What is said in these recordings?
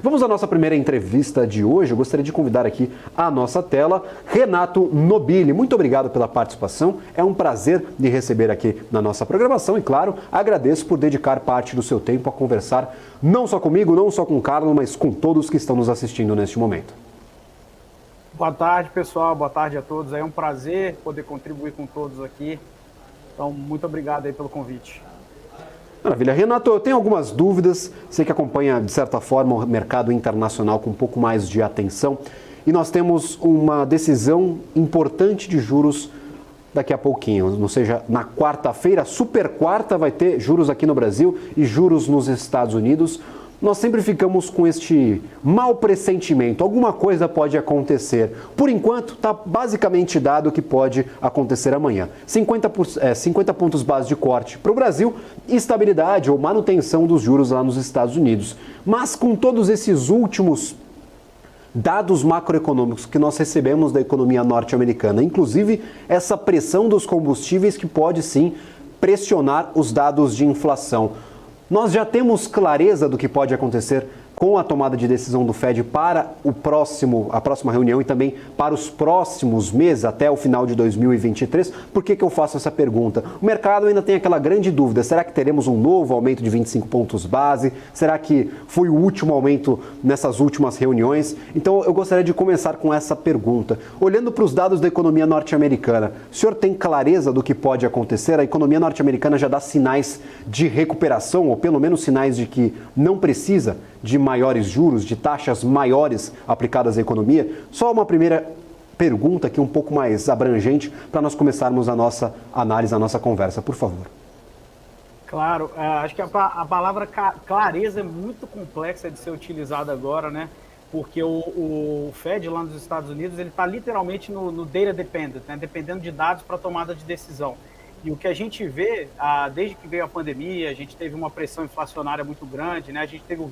Vamos à nossa primeira entrevista de hoje. Eu gostaria de convidar aqui à nossa tela Renato Nobili. Muito obrigado pela participação. É um prazer lhe receber aqui na nossa programação e, claro, agradeço por dedicar parte do seu tempo a conversar não só comigo, não só com o Carlos, mas com todos que estão nos assistindo neste momento. Boa tarde, pessoal. Boa tarde a todos. É um prazer poder contribuir com todos aqui. Então, muito obrigado aí pelo convite. Maravilha. Renato, eu tenho algumas dúvidas. Sei que acompanha, de certa forma, o mercado internacional com um pouco mais de atenção. E nós temos uma decisão importante de juros daqui a pouquinho. Ou seja, na quarta-feira, super quarta, vai ter juros aqui no Brasil e juros nos Estados Unidos. Nós sempre ficamos com este mau pressentimento. Alguma coisa pode acontecer. Por enquanto, está basicamente dado o que pode acontecer amanhã. 50 pontos base de corte para o Brasil e estabilidade ou manutenção dos juros lá nos Estados Unidos. Mas com todos esses últimos dados macroeconômicos que nós recebemos da economia norte-americana, inclusive essa pressão dos combustíveis que pode sim pressionar os dados de inflação. Nós já temos clareza do que pode acontecer com a tomada de decisão do Fed para a próxima reunião e também para os próximos meses, até o final de 2023. Por que eu faço essa pergunta? O mercado ainda tem aquela grande dúvida, será que teremos um novo aumento de 25 pontos base? Será que foi o último aumento nessas últimas reuniões? Então eu gostaria de começar com essa pergunta. Olhando para os dados da economia norte-americana, o senhor tem clareza do que pode acontecer? A economia norte-americana já dá sinais de recuperação, ou pelo menos sinais de que não precisa de maiores juros, de taxas maiores aplicadas à economia? Só uma primeira pergunta aqui um pouco mais abrangente para nós começarmos a nossa análise, a nossa conversa, por favor. Claro, acho que a palavra clareza é muito complexa de ser utilizada agora, né? Porque o Fed lá nos Estados Unidos, ele está literalmente no data dependent, né? Dependendo de dados para tomada de decisão. E o que a gente vê, desde que veio a pandemia, a gente teve uma pressão inflacionária muito grande, né? A gente teve o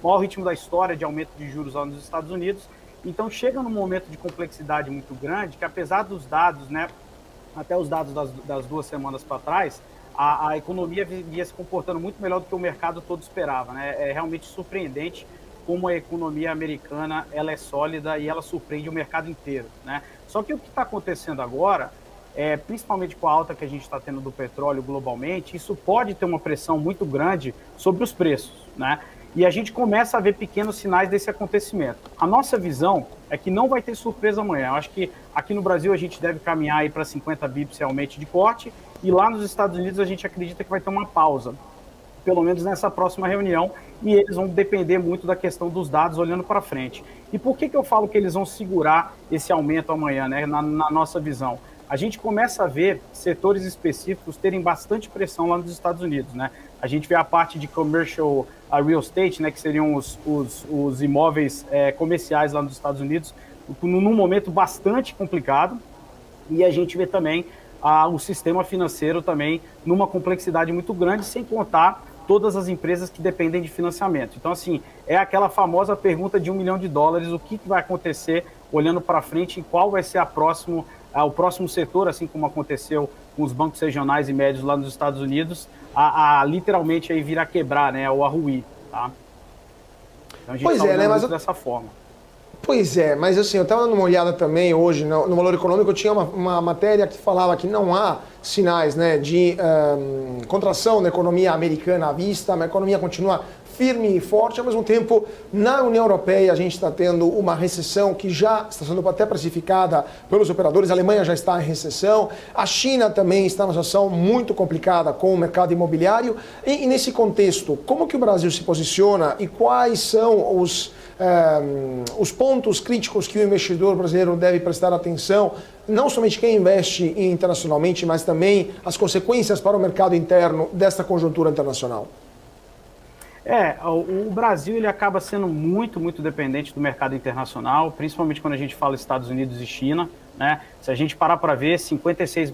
maior ritmo da história de aumento de juros lá nos Estados Unidos. Então, chega num momento de complexidade muito grande, que apesar dos dados, né, até os dados das 2 semanas para trás, a economia vinha se comportando muito melhor do que o mercado todo esperava, né? É realmente surpreendente como a economia americana ela é sólida e ela surpreende o mercado inteiro, né? Só que o que está acontecendo agora, principalmente com a alta que a gente está tendo do petróleo globalmente, isso pode ter uma pressão muito grande sobre os preços, né? E a gente começa a ver pequenos sinais desse acontecimento. A nossa visão é que não vai ter surpresa amanhã. Eu acho que aqui no Brasil a gente deve caminhar aí para 50 bips realmente de corte, e lá nos Estados Unidos a gente acredita que vai ter uma pausa, pelo menos nessa próxima reunião, e eles vão depender muito da questão dos dados olhando para frente. E por que eu falo que eles vão segurar esse aumento amanhã, né, na nossa visão? A gente começa a ver setores específicos terem bastante pressão lá nos Estados Unidos, né? A gente vê a parte de commercial real estate, né, que seriam os imóveis comerciais lá nos Estados Unidos, num momento bastante complicado, e a gente vê também o sistema financeiro também numa complexidade muito grande, sem contar todas as empresas que dependem de financiamento. Então, assim, é aquela famosa pergunta de $1 milhão, o que vai acontecer olhando para frente e qual vai ser o próximo setor, assim como aconteceu com os bancos regionais e médios lá nos Estados Unidos, literalmente aí vir a quebrar, né, ou a ruir, tá? Então a gente está olhando isso dessa forma. Pois é, mas assim, eu estava dando uma olhada também hoje no Valor Econômico, eu tinha uma matéria que falava que não há sinais, né, de contração da economia americana à vista, a economia continua firme e forte. Ao mesmo tempo, na União Europeia a gente está tendo uma recessão que já está sendo até precificada pelos operadores. A Alemanha já está em recessão, a China também está numa situação muito complicada com o mercado imobiliário. E nesse contexto, como que o Brasil se posiciona e quais são os pontos críticos que o investidor brasileiro deve prestar atenção, não somente quem investe internacionalmente, mas também as consequências para o mercado interno desta conjuntura internacional? O Brasil ele acaba sendo muito, muito dependente do mercado internacional, principalmente quando a gente fala Estados Unidos e China, né? Se a gente parar para ver, 56%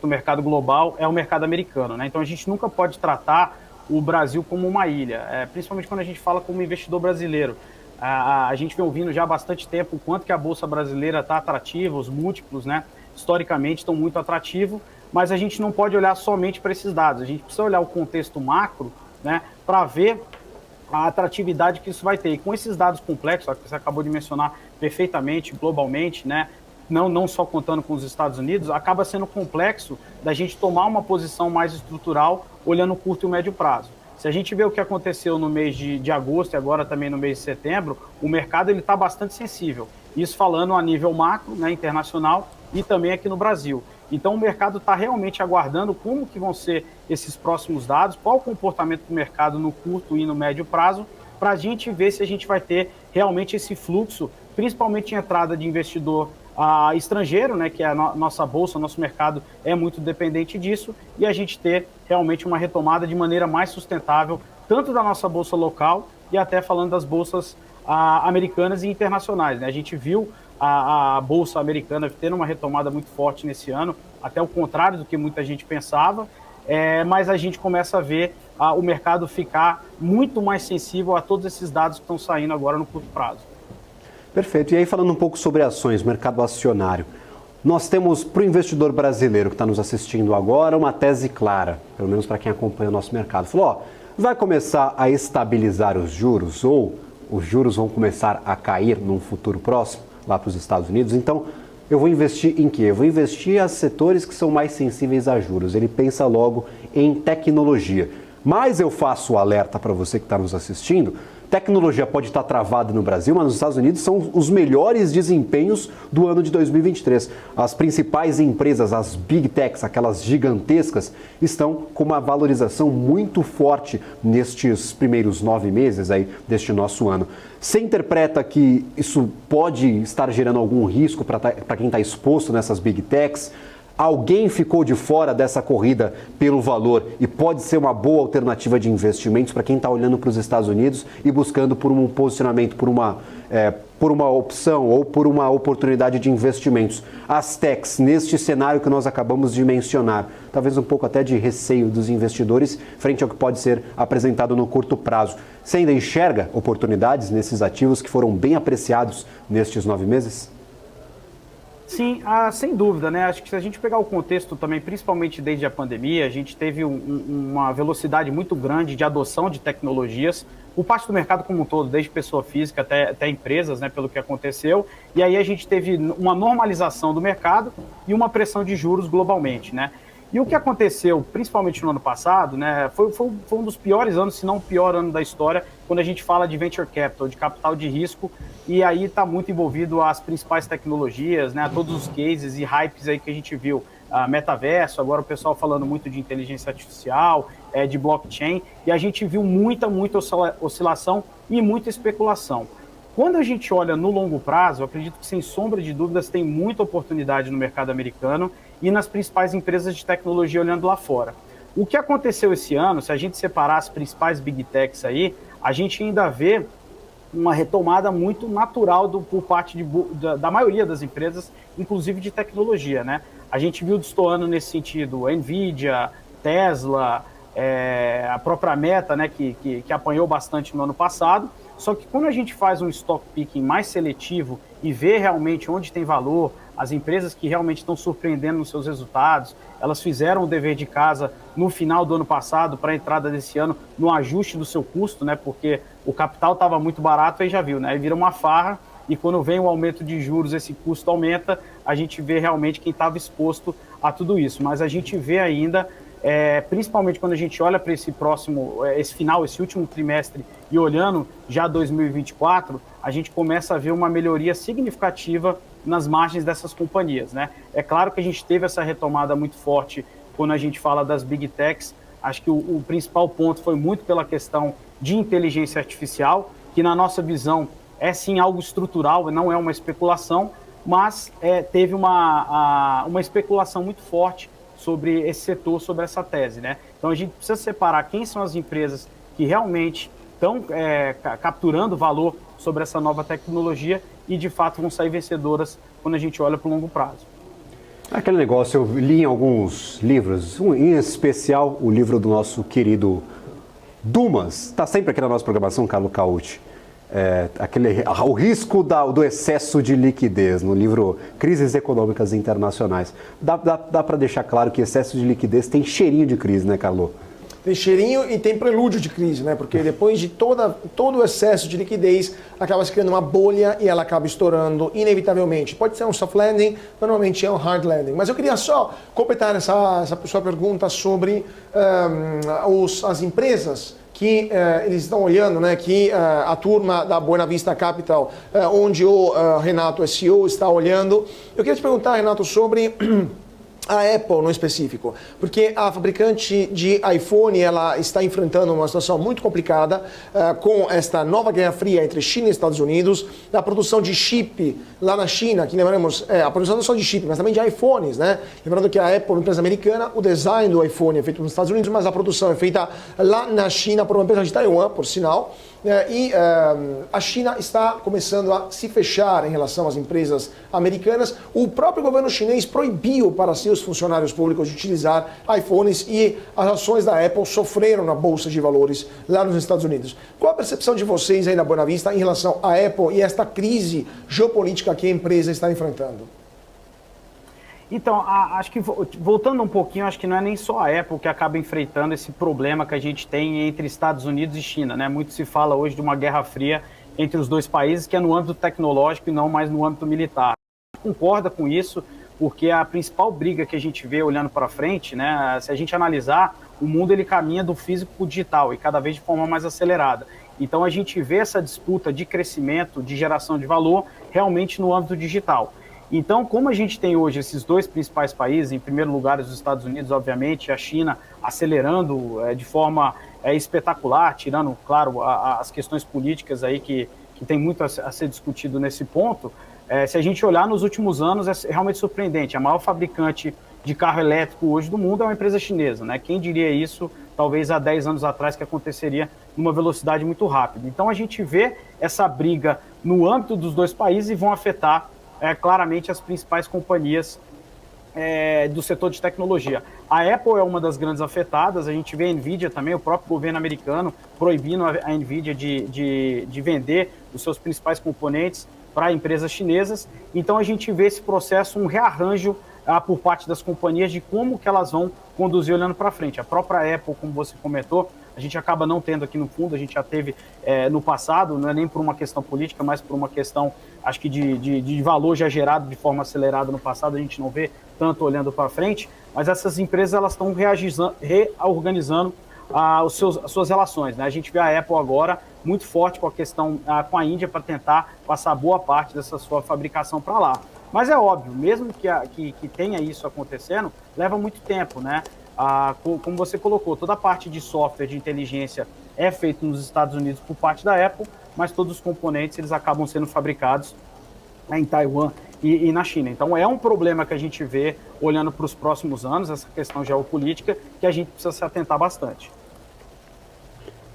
do mercado global é o mercado americano, né? Então a gente nunca pode tratar o Brasil como uma ilha, principalmente quando a gente fala como investidor brasileiro. A gente vem ouvindo já há bastante tempo o quanto que a Bolsa brasileira está atrativa, os múltiplos, né, historicamente estão muito atrativos, mas a gente não pode olhar somente para esses dados, a gente precisa olhar o contexto macro, né, para ver a atratividade que isso vai ter. E com esses dados complexos, que você acabou de mencionar perfeitamente, globalmente, né? Não só contando com os Estados Unidos, acaba sendo complexo da gente tomar uma posição mais estrutural olhando o curto e o médio prazo. Se a gente vê o que aconteceu no mês de agosto e agora também no mês de setembro, o mercado está bastante sensível. Isso falando a nível macro, né, internacional e também aqui no Brasil. Então o mercado está realmente aguardando como que vão ser esses próximos dados, qual o comportamento do mercado no curto e no médio prazo, para a gente ver se a gente vai ter realmente esse fluxo, principalmente em entrada de investidor estrangeiro, né, que é a nossa bolsa, nosso mercado é muito dependente disso, e a gente ter realmente uma retomada de maneira mais sustentável, tanto da nossa bolsa local e até falando das bolsas americanas e internacionais, né? A gente viu a bolsa americana tendo uma retomada muito forte nesse ano, até o contrário do que muita gente pensava, mas a gente começa a ver o mercado ficar muito mais sensível a todos esses dados que estão saindo agora no curto prazo. Perfeito. E aí, falando um pouco sobre ações, mercado acionário, nós temos para o investidor brasileiro que está nos assistindo agora uma tese clara, pelo menos para quem acompanha o nosso mercado. Falou, vai começar a estabilizar os juros ou os juros vão começar a cair num futuro próximo lá para os Estados Unidos, então eu vou investir em quê? Eu vou investir em setores que são mais sensíveis a juros. Ele pensa logo em tecnologia. Mas eu faço o alerta para você que está nos assistindo, tecnologia pode estar travada no Brasil, mas nos Estados Unidos são os melhores desempenhos do ano de 2023. As principais empresas, as Big Techs, aquelas gigantescas, estão com uma valorização muito forte nestes primeiros 9 meses aí deste nosso ano. Você interpreta que isso pode estar gerando algum risco para quem está exposto nessas Big Techs? Alguém ficou de fora dessa corrida pelo valor e pode ser uma boa alternativa de investimentos para quem está olhando para os Estados Unidos e buscando por um posicionamento, por uma opção ou por uma oportunidade de investimentos. As techs, neste cenário que nós acabamos de mencionar, talvez um pouco até de receio dos investidores frente ao que pode ser apresentado no curto prazo. Você ainda enxerga oportunidades nesses ativos que foram bem apreciados nestes 9 meses? Sim, sem dúvida, né? Acho que se a gente pegar o contexto também, principalmente desde a pandemia, a gente teve uma velocidade muito grande de adoção de tecnologias por parte do mercado como um todo, desde pessoa física até empresas, né, pelo que aconteceu. E aí a gente teve uma normalização do mercado e uma pressão de juros globalmente, né? E o que aconteceu, principalmente no ano passado, né, foi um dos piores anos, se não o pior ano da história, quando a gente fala de venture capital, de capital de risco, e aí está muito envolvido as principais tecnologias, né, todos os cases e hypes aí que a gente viu, metaverso, agora o pessoal falando muito de inteligência artificial, de blockchain, e a gente viu muita oscilação e muita especulação. Quando a gente olha no longo prazo, eu acredito que, sem sombra de dúvidas, tem muita oportunidade no mercado americano e nas principais empresas de tecnologia olhando lá fora. O que aconteceu esse ano, se a gente separar as principais Big Techs aí, a gente ainda vê uma retomada muito natural por parte da maioria das empresas, inclusive de tecnologia, né? A gente viu destoando nesse sentido Nvidia, Tesla, a própria Meta, né, que apanhou bastante no ano passado. Só que quando a gente faz um stock picking mais seletivo e vê realmente onde tem valor, as empresas que realmente estão surpreendendo nos seus resultados, elas fizeram o dever de casa no final do ano passado para a entrada desse ano no ajuste do seu custo, né? Porque o capital estava muito barato, aí já viu, né? Aí vira uma farra e quando vem o aumento de juros, esse custo aumenta, a gente vê realmente quem estava exposto a tudo isso. Mas a gente vê ainda, principalmente quando a gente olha para esse último trimestre e olhando já 2024, a gente começa a ver uma melhoria significativa nas margens dessas companhias, né? É claro que a gente teve essa retomada muito forte quando a gente fala das Big Techs. Acho que o principal ponto foi muito pela questão de inteligência artificial, que na nossa visão é sim algo estrutural, não é uma especulação, mas teve uma especulação muito forte sobre esse setor, sobre essa tese, né? Então a gente precisa separar quem são as empresas que realmente estão capturando valor sobre essa nova tecnologia e de fato vão sair vencedoras quando a gente olha para o longo prazo. Aquele negócio, eu li em alguns livros, em especial o livro do nosso querido Dumas, está sempre aqui na nossa programação, Carlo Caucci, o risco do excesso de liquidez, no livro Crises Econômicas Internacionais. Dá para deixar claro que excesso de liquidez tem cheirinho de crise, né, Carlo? tem cheirinho e tem prelúdio de crise, né? Porque depois de todo o excesso de liquidez, acaba se criando uma bolha e ela acaba estourando inevitavelmente. Pode ser um soft landing, normalmente é um hard landing. Mas eu queria só completar essa sua pergunta sobre as empresas que eles estão olhando, né, que a turma da Buena Vista Capital, onde o Renato é CEO, está olhando. Eu queria te perguntar, Renato, sobre a Apple no específico, porque a fabricante de iPhone ela está enfrentando uma situação muito complicada com esta nova guerra fria entre China e Estados Unidos, da produção de chip lá na China, que lembramos, a produção não só de chip, mas também de iPhones, né? Lembrando que a Apple é uma empresa americana, o design do iPhone é feito nos Estados Unidos, mas a produção é feita lá na China por uma empresa de Taiwan, por sinal. E a China está começando a se fechar em relação às empresas americanas. O próprio governo chinês proibiu para seus funcionários públicos de utilizar iPhones e as ações da Apple sofreram na Bolsa de Valores lá nos Estados Unidos. Qual a percepção de vocês aí na Buena Vista em relação à Apple e esta crise geopolítica que a empresa está enfrentando? Então, acho que voltando um pouquinho, acho que não é nem só a Apple que acaba enfrentando esse problema que a gente tem entre Estados Unidos e China, né? Muito se fala hoje de uma guerra fria entre os dois países, que é no âmbito tecnológico e não mais no âmbito militar. Concorda com isso, porque a principal briga que a gente vê olhando para frente, né? Se a gente analisar, o mundo ele caminha do físico para o digital e cada vez de forma mais acelerada. Então a gente vê essa disputa de crescimento, de geração de valor, realmente no âmbito digital. Então, como a gente tem hoje esses dois principais países, em primeiro lugar os Estados Unidos, obviamente, a China acelerando de forma espetacular, tirando, claro, as questões políticas aí que tem muito a ser discutido nesse ponto, se a gente olhar nos últimos anos, é realmente surpreendente. A maior fabricante de carro elétrico hoje do mundo é uma empresa chinesa, né? Quem diria isso, talvez há 10 anos atrás, que aconteceria numa velocidade muito rápida. Então, a gente vê essa briga no âmbito dos dois países e vão afetar claramente as principais companhias do setor de tecnologia. A Apple é uma das grandes afetadas, a gente vê a Nvidia também, o próprio governo americano proibindo a Nvidia de vender os seus principais componentes para empresas chinesas. Então a gente vê esse processo, um rearranjo por parte das companhias de como que elas vão conduzir olhando para frente. A própria Apple, como você comentou, a gente acaba não tendo aqui no fundo, a gente já teve no passado, não é nem por uma questão política, mas por uma questão, acho que de valor já gerado de forma acelerada no passado, a gente não vê tanto olhando para frente, mas essas empresas elas estão reorganizando as suas relações, né? A gente vê a Apple agora muito forte com a questão com a Índia para tentar passar boa parte dessa sua fabricação para lá. Mas é óbvio, mesmo que tenha isso acontecendo, leva muito tempo, né? Como você colocou, toda a parte de software, de inteligência é feita nos Estados Unidos por parte da Apple, mas todos os componentes eles acabam sendo fabricados em Taiwan e na China. Então é um problema que a gente vê olhando para os próximos anos, essa questão geopolítica, que a gente precisa se atentar bastante.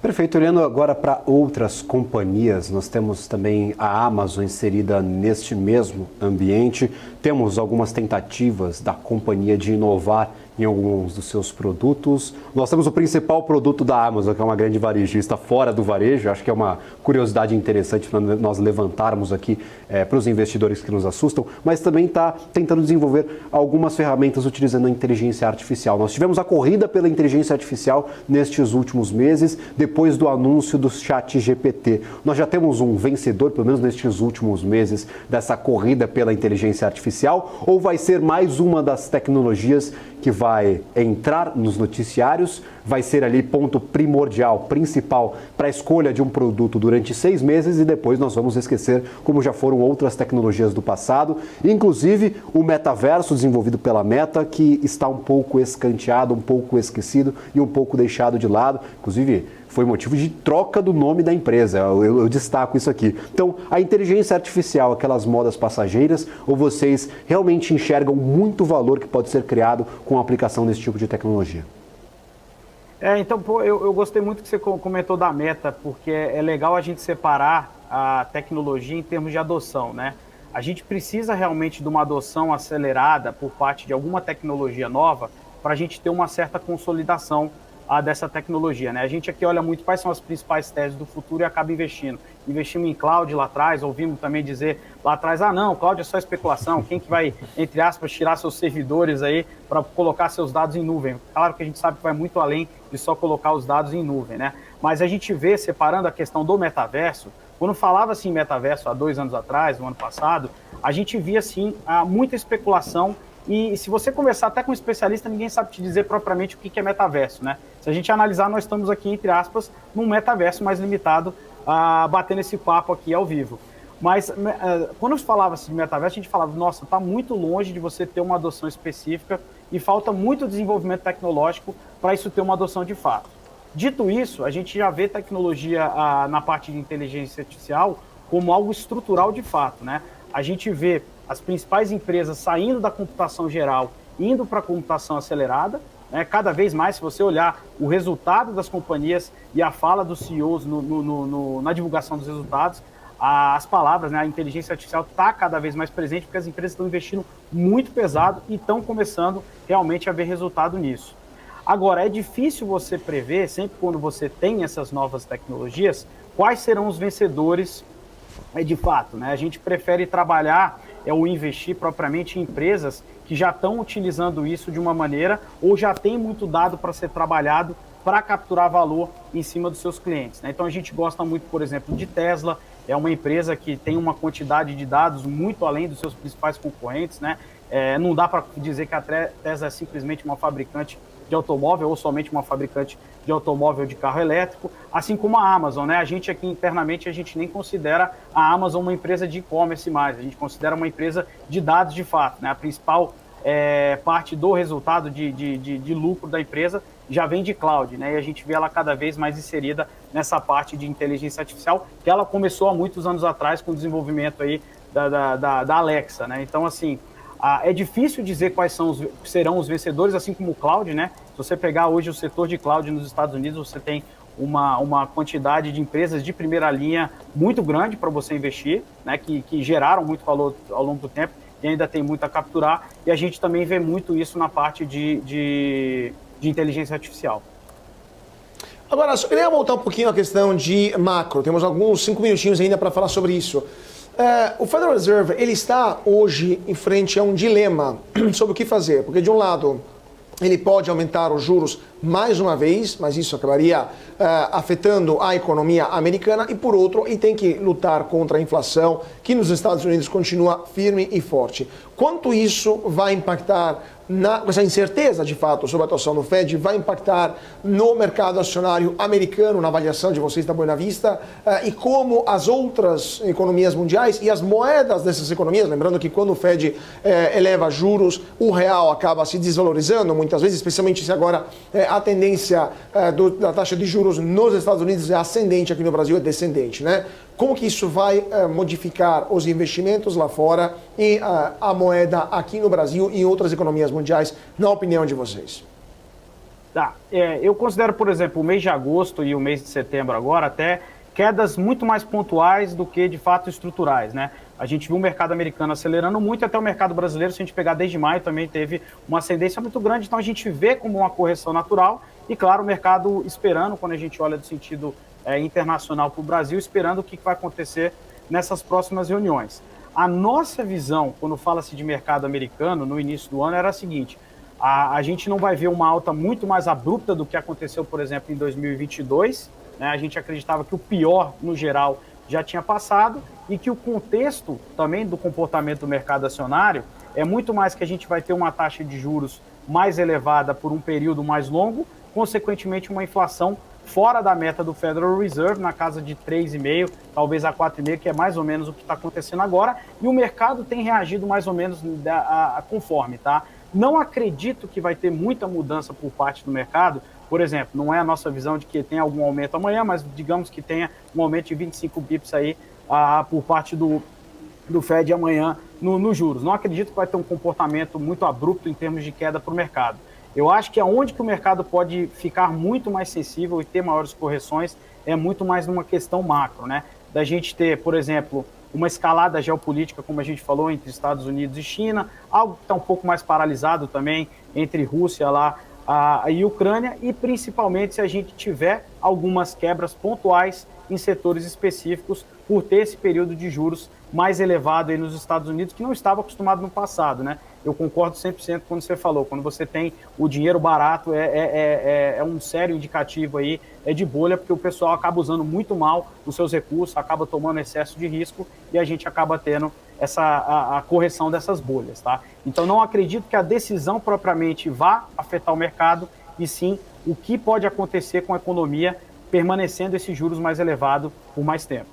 Perfeito. Olhando agora para outras companhias, nós temos também a Amazon inserida neste mesmo ambiente. Temos algumas tentativas da companhia de inovar em alguns dos seus produtos. Nós temos o principal produto da Amazon, que é uma grande varejista fora do varejo. Acho que é uma curiosidade interessante para nós levantarmos aqui para os investidores que nos assustam, mas também está tentando desenvolver algumas ferramentas utilizando a inteligência artificial. Nós tivemos a corrida pela inteligência artificial nestes últimos meses, depois do anúncio do ChatGPT. Nós já temos um vencedor, pelo menos nestes últimos meses, dessa corrida pela inteligência artificial, ou vai ser mais uma das tecnologias que vai entrar nos noticiários, vai ser ali ponto primordial, principal para a escolha de um produto durante 6 meses e depois nós vamos esquecer como já foram outras tecnologias do passado, inclusive o metaverso desenvolvido pela Meta, que está um pouco escanteado, um pouco esquecido e um pouco deixado de lado, inclusive foi motivo de troca do nome da empresa, eu destaco isso aqui. Então, a inteligência artificial, aquelas modas passageiras, ou vocês realmente enxergam muito valor que pode ser criado com a aplicação desse tipo de tecnologia? Então, eu gostei muito que você comentou da Meta, porque é legal a gente separar a tecnologia em termos de adoção, né? A gente precisa realmente de uma adoção acelerada por parte de alguma tecnologia nova para a gente ter uma certa consolidação dessa tecnologia, né? A gente aqui olha muito quais são as principais teses do futuro e acaba investindo. Investimos em cloud lá atrás, ouvimos também dizer lá atrás, não, cloud é só especulação, quem que vai, entre aspas, tirar seus servidores aí para colocar seus dados em nuvem? Claro que a gente sabe que vai muito além de só colocar os dados em nuvem, né? Mas a gente vê, separando a questão do metaverso, quando falava-se em metaverso há 2 anos atrás, no ano passado, a gente via, assim, muita especulação. E se você conversar até com um especialista, ninguém sabe te dizer propriamente o que é metaverso, né? Se a gente analisar, nós estamos aqui, entre aspas, num metaverso mais limitado, batendo esse papo aqui ao vivo. Mas quando falava-se de metaverso, a gente falava, nossa, está muito longe de você ter uma adoção específica e falta muito desenvolvimento tecnológico para isso ter uma adoção de fato. Dito isso, a gente já vê tecnologia na parte de inteligência artificial como algo estrutural de fato, né? A gente vê as principais empresas saindo da computação geral, indo para a computação acelerada, né? Cada vez mais, se você olhar o resultado das companhias e a fala dos CEOs na divulgação dos resultados, as palavras, né? A inteligência artificial está cada vez mais presente porque as empresas estão investindo muito pesado e estão começando realmente a ver resultado nisso. Agora, é difícil você prever, sempre quando você tem essas novas tecnologias, quais serão os vencedores de fato, né? A gente prefere trabalhar ou investir propriamente em empresas que já estão utilizando isso de uma maneira ou já tem muito dado para ser trabalhado para capturar valor em cima dos seus clientes, né? Então a gente gosta muito, por exemplo, de Tesla, é uma empresa que tem uma quantidade de dados muito além dos seus principais concorrentes, né? Não dá para dizer que a Tesla é simplesmente uma fabricante de automóvel ou somente uma fabricante de automóvel de carro elétrico, assim como a Amazon, né? A gente aqui internamente, a gente nem considera a Amazon uma empresa de e-commerce mais, a gente considera uma empresa de dados de fato, né? A principal parte do resultado de lucro da empresa já vem de cloud, né? E a gente vê ela cada vez mais inserida nessa parte de inteligência artificial, que ela começou há muitos anos atrás com o desenvolvimento aí da Alexa, né? Então, assim, é difícil dizer quais serão os vencedores, assim como o cloud, né? Se você pegar hoje o setor de cloud nos Estados Unidos, você tem uma quantidade de empresas de primeira linha muito grande para você investir, né? Que geraram muito valor ao longo do tempo e ainda tem muito a capturar. E a gente também vê muito isso na parte de inteligência artificial. Agora, só queria voltar um pouquinho à questão de macro. Temos alguns 5 minutinhos ainda para falar sobre isso. O Federal Reserve ele está hoje em frente a um dilema sobre o que fazer, porque de um lado ele pode aumentar os juros mais uma vez, mas isso acabaria afetando a economia americana, e por outro, ele tem que lutar contra a inflação, que nos Estados Unidos continua firme e forte. Quanto isso vai impactar essa incerteza, de fato, sobre a atuação do Fed, vai impactar no mercado acionário americano, na avaliação de vocês da Buena Vista, e como as outras economias mundiais e as moedas dessas economias, lembrando que quando o Fed eleva juros, o real acaba se desvalorizando muitas vezes, especialmente se agora a tendência da taxa de juros nos Estados Unidos é ascendente, aqui no Brasil é descendente, né? Como que isso vai modificar os investimentos lá fora e a moeda aqui no Brasil e em outras economias mundiais, na opinião de vocês? Eu considero, por exemplo, o mês de agosto e o mês de setembro agora até quedas muito mais pontuais do que, de fato, estruturais, né? A gente viu o mercado americano acelerando muito, até o mercado brasileiro, se a gente pegar desde maio, também teve uma ascendência muito grande, então a gente vê como uma correção natural e, claro, o mercado esperando, quando a gente olha do sentido internacional para o Brasil, esperando o que vai acontecer nessas próximas reuniões. A nossa visão, quando fala-se de mercado americano, no início do ano, era a seguinte: a gente não vai ver uma alta muito mais abrupta do que aconteceu, por exemplo, em 2022, né? A gente acreditava que o pior, no geral, já tinha passado e que o contexto também do comportamento do mercado acionário é muito mais que a gente vai ter uma taxa de juros mais elevada por um período mais longo, consequentemente uma inflação fora da meta do Federal Reserve, na casa de 3,5%, talvez a 4,5%, que é mais ou menos o que está acontecendo agora, e o mercado tem reagido mais ou menos conforme, tá? Não acredito que vai ter muita mudança por parte do mercado. Por exemplo, não é a nossa visão de que tenha algum aumento amanhã, mas digamos que tenha um aumento de 25 bips aí por parte do Fed amanhã nos juros. Não acredito que vai ter um comportamento muito abrupto em termos de queda para o mercado. Eu acho que aonde que o mercado pode ficar muito mais sensível e ter maiores correções é muito mais numa questão macro, né? Da gente ter, por exemplo, uma escalada geopolítica, como a gente falou, entre Estados Unidos e China, algo que está um pouco mais paralisado também entre Rússia lá e Ucrânia, e principalmente se a gente tiver algumas quebras pontuais em setores específicos por ter esse período de juros mais elevado aí nos Estados Unidos, que não estava acostumado no passado, né? Eu concordo 100% quando você falou, quando você tem o dinheiro barato, é um sério indicativo aí, de bolha, porque o pessoal acaba usando muito mal os seus recursos, acaba tomando excesso de risco e a gente acaba tendo a correção dessas bolhas, tá? Então não acredito que a decisão propriamente vá afetar o mercado, e sim o que pode acontecer com a economia permanecendo esses juros mais elevados por mais tempo.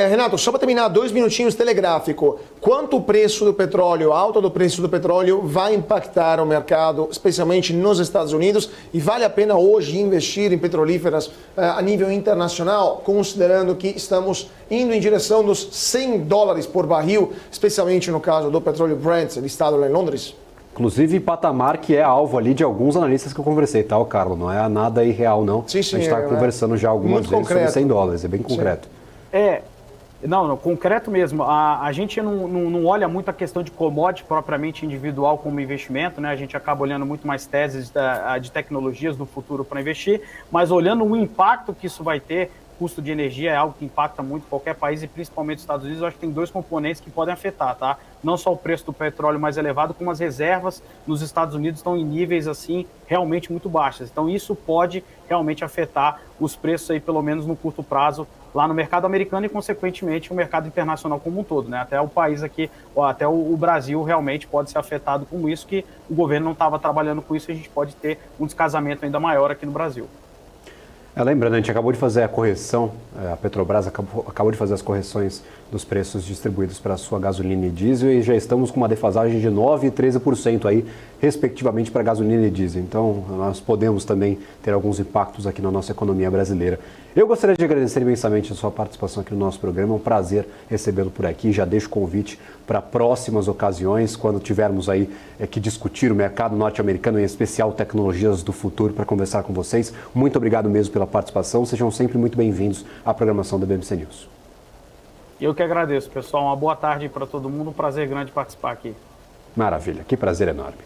Renato, só para terminar, 2 minutinhos telegráfico. Quanto o preço do petróleo, a alta do preço do petróleo vai impactar o mercado, especialmente nos Estados Unidos? E vale a pena hoje investir em petrolíferas a nível internacional, considerando que estamos indo em direção dos $100 por barril, especialmente no caso do petróleo Brent, listado lá em Londres? Inclusive, patamar que é alvo ali de alguns analistas que eu conversei, tá, Carlos? Não é nada irreal, não. Sim, a gente está conversando já algumas vezes concreto. sobre $100, é bem concreto. Não, concreto mesmo. A gente não olha muito a questão de commodity propriamente individual como investimento, né? A gente acaba olhando muito mais teses de tecnologias no futuro para investir, mas olhando o impacto que isso vai ter. Custo de energia é algo que impacta muito qualquer país, e principalmente os Estados Unidos. Eu acho que tem 2 componentes que podem afetar, tá? Não só o preço do petróleo mais elevado, como as reservas nos Estados Unidos estão em níveis, assim, realmente muito baixas. Então isso pode realmente afetar os preços aí, pelo menos no curto prazo, lá no mercado americano e, consequentemente, o mercado internacional como um todo, né? Até o país aqui, até o Brasil realmente pode ser afetado com isso, que o governo não estava trabalhando com isso, e a gente pode ter um descasamento ainda maior aqui no Brasil. Lembrando, a gente acabou de fazer a correção, a Petrobras acabou de fazer as correções dos preços distribuídos para a sua gasolina e diesel, e já estamos com uma defasagem de 9% e 13% aí, respectivamente, para gasolina e diesel. Então, nós podemos também ter alguns impactos aqui na nossa economia brasileira. Eu gostaria de agradecer imensamente a sua participação aqui no nosso programa. É um prazer recebê-lo por aqui. Já deixo o convite para próximas ocasiões, quando tivermos aí que discutir o mercado norte-americano, em especial tecnologias do futuro, para conversar com vocês. Muito obrigado mesmo pela participação. Sejam sempre muito bem-vindos à programação da BMC News. Eu que agradeço, pessoal. Uma boa tarde para todo mundo. Um prazer grande participar aqui. Maravilha. Que prazer enorme.